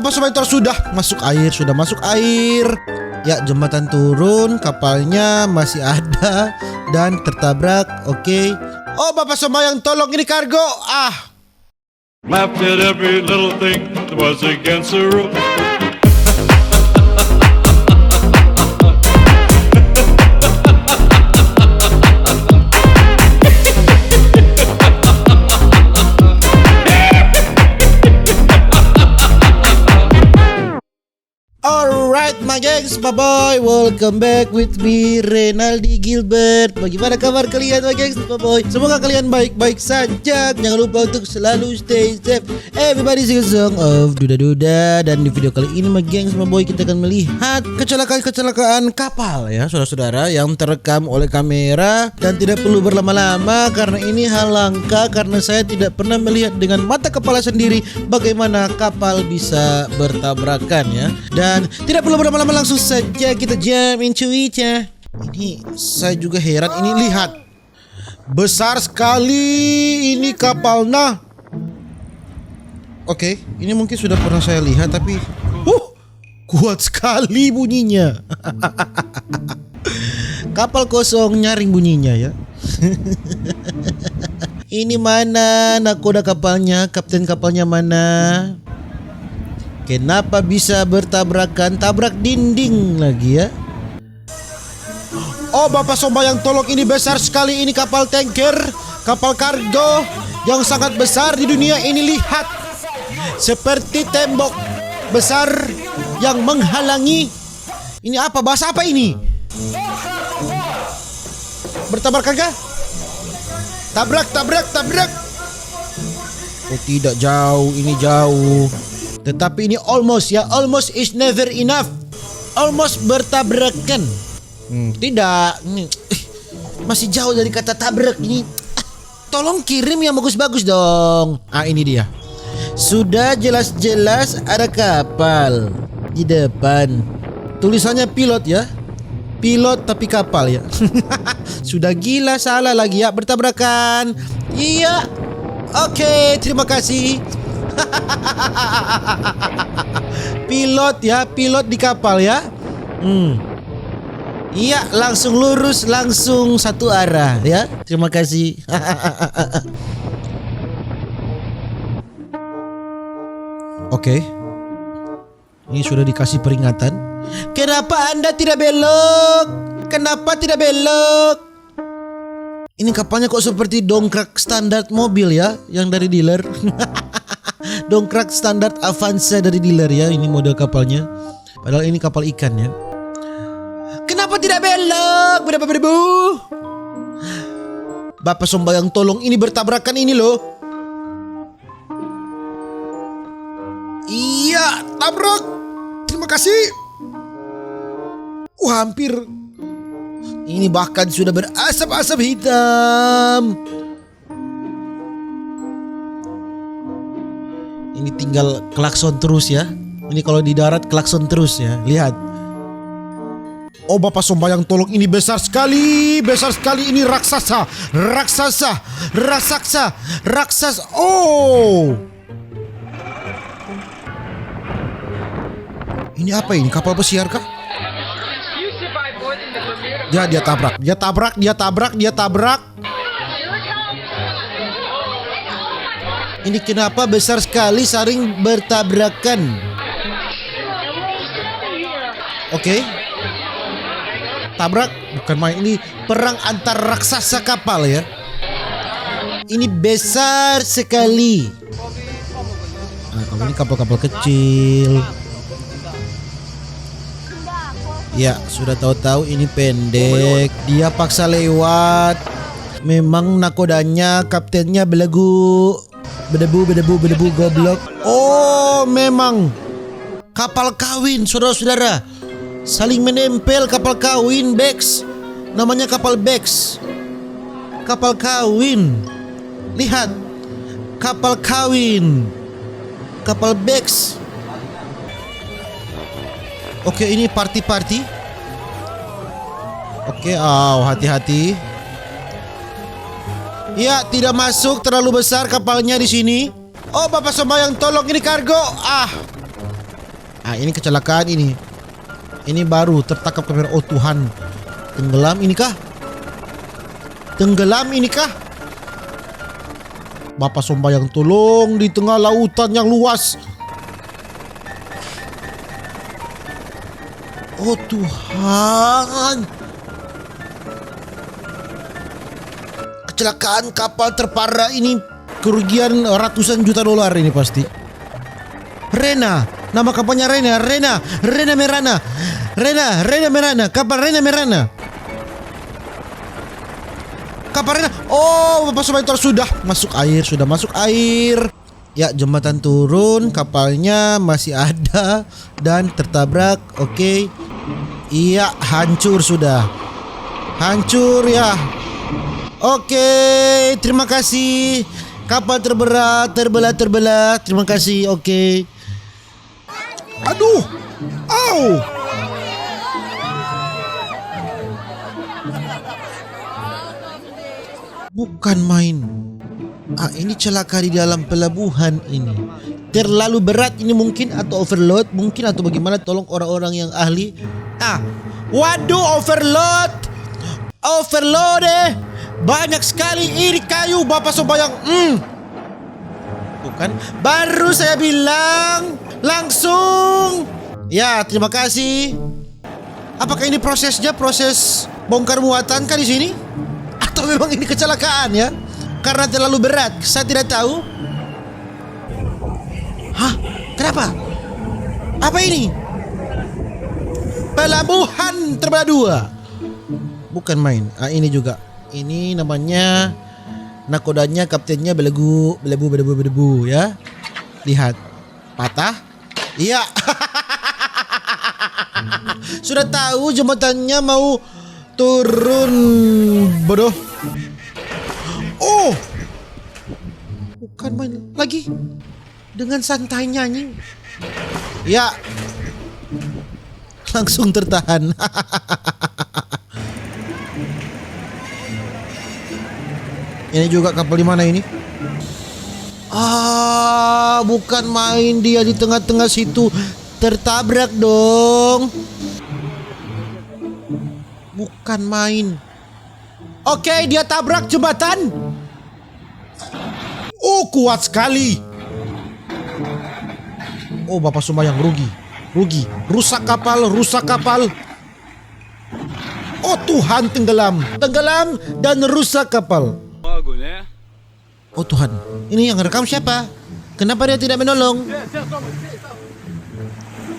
Bapak Sumentor sudah masuk air. Ya, jembatan turun, kapalnya masih ada dan tertabrak. Oke. Oh, Bapak Sembayang, tolong ini kargo. Laughed at every little thing that was against the rule. Alright my gengs, my boy, welcome back with me Renaldi Gilbert. Bagaimana kabar kalian my gengs, my boy? Semoga kalian baik-baik saja. Jangan lupa untuk selalu stay safe. Everybody sing a song of Duda Duda. Dan di video kali ini my gengs, my boy, kita akan melihat kecelakaan kapal ya saudara-saudara, yang terekam oleh kamera. Dan tidak perlu berlama-lama karena ini hal langka, karena saya tidak pernah melihat dengan mata kepala sendiri bagaimana kapal bisa bertabrakan ya. Dan tidak perlu berlama-lama, langsung saja kita jump into it ya. Ini saya juga heran, ini lihat, besar sekali ini kapalnya. Oke, ini mungkin sudah pernah saya lihat, tapi kuat sekali bunyinya. Kapal kosong nyaring bunyinya ya. Ini mana nakoda kapalnya, kapten kapalnya mana? Kenapa bisa bertabrakan, tabrak dinding lagi ya? Oh Bapak Sombayang, tolong, ini besar sekali, ini kapal tanker, kapal kargo yang sangat besar di dunia ini. Lihat, seperti tembok besar yang menghalangi. Ini apa, bahasa apa ini? Bertabrakan kah? Tabrak. Oh tidak, jauh, ini jauh. Tetapi ini almost ya, almost is never enough. Almost bertabrakan. Tidak, ini masih jauh dari kata tabrak ini. Tolong kirim yang bagus-bagus dong. Ini dia. Sudah jelas-jelas ada kapal di depan. Tulisannya pilot ya. Pilot tapi kapal ya. Sudah gila, salah lagi ya, bertabrakan. Iya. Oke, terima kasih. Pilot ya, pilot di kapal ya. Iya, langsung lurus, langsung satu arah ya. Terima kasih. Oke. Ini sudah dikasih peringatan. Kenapa Anda tidak belok? Kenapa tidak belok? Ini kapalnya kok seperti dongkrak standar mobil ya, yang dari dealer. Dongkrak standar Avanza dari dealer ya, ini model kapalnya. Padahal ini kapal ikan ya. Kenapa tidak belok? Berdebu. Bapak Sombayang, tolong, ini bertabrakan ini loh. Iya, tabrak. Terima kasih. Hampir. Ini bahkan sudah berasap-asap hitam. Ini tinggal klakson terus ya. Ini kalau di darat klakson terus ya. Lihat. Oh Bapak Sombayang, tolong, ini besar sekali. Besar sekali, ini raksasa. Oh. Ini apa ini? Kapal pesiar kah? Ya, dia tabrak. Ini kenapa besar sekali, saling bertabrakan. Oke. Tabrak, bukan main, ini perang antar raksasa kapal ya. Ini besar sekali. Kalau ini kapal-kapal kecil. Ya, sudah tahu-tahu ini pendek. Dia paksa lewat. Memang nakodanya, kaptennya belagu. Bedebu goblok. Oh, memang kapal kawin, saudara-saudara. Saling menempel, kapal kawin, Bex. Namanya kapal Bex. Kapal kawin. Lihat. Kapal kawin. Kapal Bex. Oke, ini party. Oke, hati-hati. Ya, tidak masuk, terlalu besar kapalnya di sini. Oh Bapak Sombayang, tolong, ini kargo. Ini kecelakaan ini. Ini baru tertangkap kamera. Oh Tuhan. Tenggelam inikah? Tenggelam inikah? Bapak Sombayang tolong di tengah lautan yang luas. Oh Tuhan. Kecelakaan kapal terparah ini, kerugian ratusan juta dolar ini pasti. Rena, nama kapalnya Rena Merana. Rena Merana, kapal Rena Merana. Kapal Rena. Oh, Bapak Sumaiter sudah masuk air. Ya, jembatan turun, kapalnya masih ada dan tertabrak. Oke. Iya, hancur sudah. Hancur ya. Oke, terima kasih. Kapal terbelah. Terima kasih. Oke. Aduh. Au. Bukan main. Ini celaka di dalam pelabuhan ini. Terlalu berat ini mungkin, atau overload mungkin, atau bagaimana? Tolong orang-orang yang ahli. Waduh, overload. Banyak sekali ini kayu Bapak Sombayang. Bukan. Baru saya bilang langsung. Ya, terima kasih. Apakah ini prosesnya proses bongkar muatan kah di sini? Atau memang ini kecelakaan ya? Karena terlalu berat. Saya tidak tahu. Hah? Kenapa? Apa ini? Pelabuhan terbelah dua. Bukan main. Ini juga. Ini namanya nakodanya, kaptennya belegu ya. Lihat. Patah. Iya. Sudah tahu jembatannya mau turun, bodoh. Oh. Bukan main lagi. Dengan santai nyanyi. Ya. Langsung tertahan. Ini juga kapal di mana ini? Bukan main, dia di tengah-tengah situ tertabrak dong. Bukan main. Oke, dia tabrak jembatan. Oh, kuat sekali. Oh, Bapak Sombayang rugi. Rusak kapal. Oh Tuhan, tenggelam dan rusak kapal. Oh Tuhan, ini yang rekam siapa? Kenapa dia tidak menolong?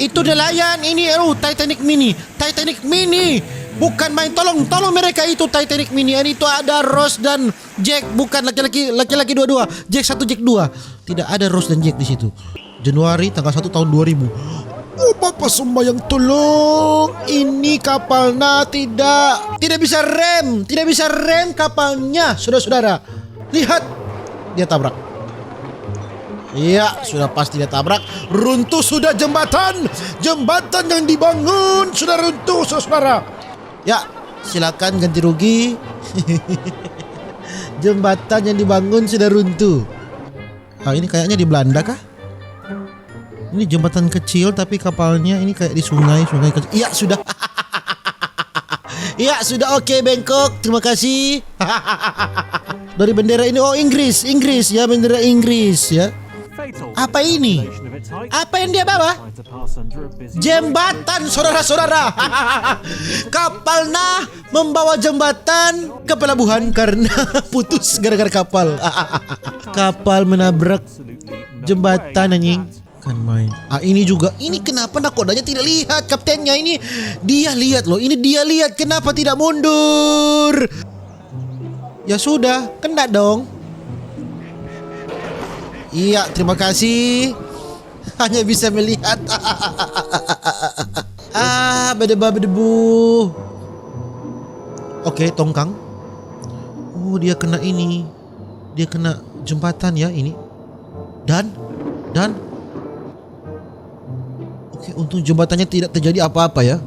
Itu nelayan ini. Titanic Mini. Bukan main, tolong mereka itu Titanic Mini. Ini itu ada Rose dan Jack, bukan laki-laki dua-dua. Jack 1, Jack 2. Tidak ada Rose dan Jack di situ. Januari tanggal 1 tahun 2000. Oh Bapak Sombayang tolong. Ini kapalnya tidak bisa rem kapalnya, saudara-saudara. Lihat, dia tabrak. Iya, sudah pasti dia tabrak. Runtuh sudah jembatan yang dibangun sudah runtuh, saudara. Ya, silakan ganti rugi. Jembatan yang dibangun sudah runtuh. Ini kayaknya di Belanda kah? Ini jembatan kecil tapi kapalnya ini kayak di sungai kecil. Iya, sudah. Iya, sudah. Oke, Bangkok. Terima kasih. Dari bendera ini, Inggris ya, bendera Inggris ya. Apa ini? Apa yang dia bawa? Jembatan, saudara-saudara. Kapalnya membawa jembatan ke pelabuhan karena putus gara-gara kapal. Kapal menabrak jembatan, anjing. Kan main. Ini juga. Ini kenapa nakodanya tidak lihat kaptennya ini? Dia lihat loh. Ini dia lihat. Kenapa tidak mundur? Ya sudah, kena dong. Iya, terima kasih. Hanya bisa melihat. Berdebu. Oke, tongkang. Oh, dia kena ini. Dia kena jembatan ya ini. Dan oke, untung jembatannya tidak terjadi apa-apa ya.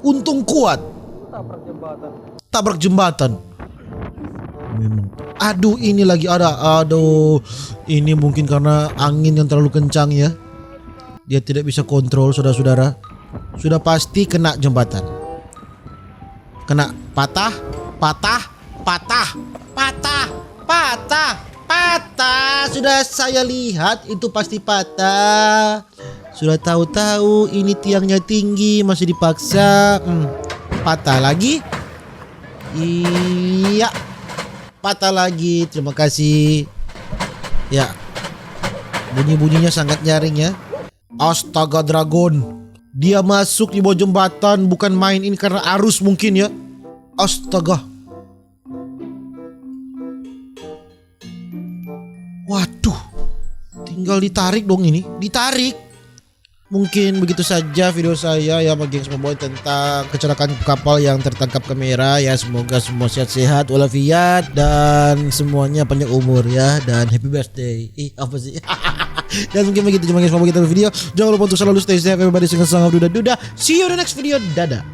Untung kuat. Tabrak jembatan. Memang. Aduh, ini lagi ada. Aduh, ini mungkin karena angin yang terlalu kencang ya. Dia tidak bisa kontrol, saudara-saudara. Sudah pasti kena jembatan. Kena patah, patah, patah, patah, patah, patah. Sudah saya lihat itu pasti patah. Sudah tahu-tahu ini tiangnya tinggi masih dipaksa. Patah lagi. Iya. Patah lagi. Terima kasih. Ya. Bunyi-bunyinya sangat nyaring ya. Astaga dragon. Dia masuk di bawah jembatan, bukan main ini karena arus mungkin ya. Astaga. Waduh. Tinggal ditarik dong ini. Ditarik. Mungkin begitu saja video saya ya bagi yang boy tentang kecelakaan kapal yang tertangkap kamera ya. Semoga semua sehat-sehat walafiat dan semuanya panjang umur ya. Dan happy birthday. Apa sih? Dan mungkin begitu cuma guys, mau kita video. Jangan lupa untuk selalu stay safe everybody, sing song of duda. See you in the next video. Dadah.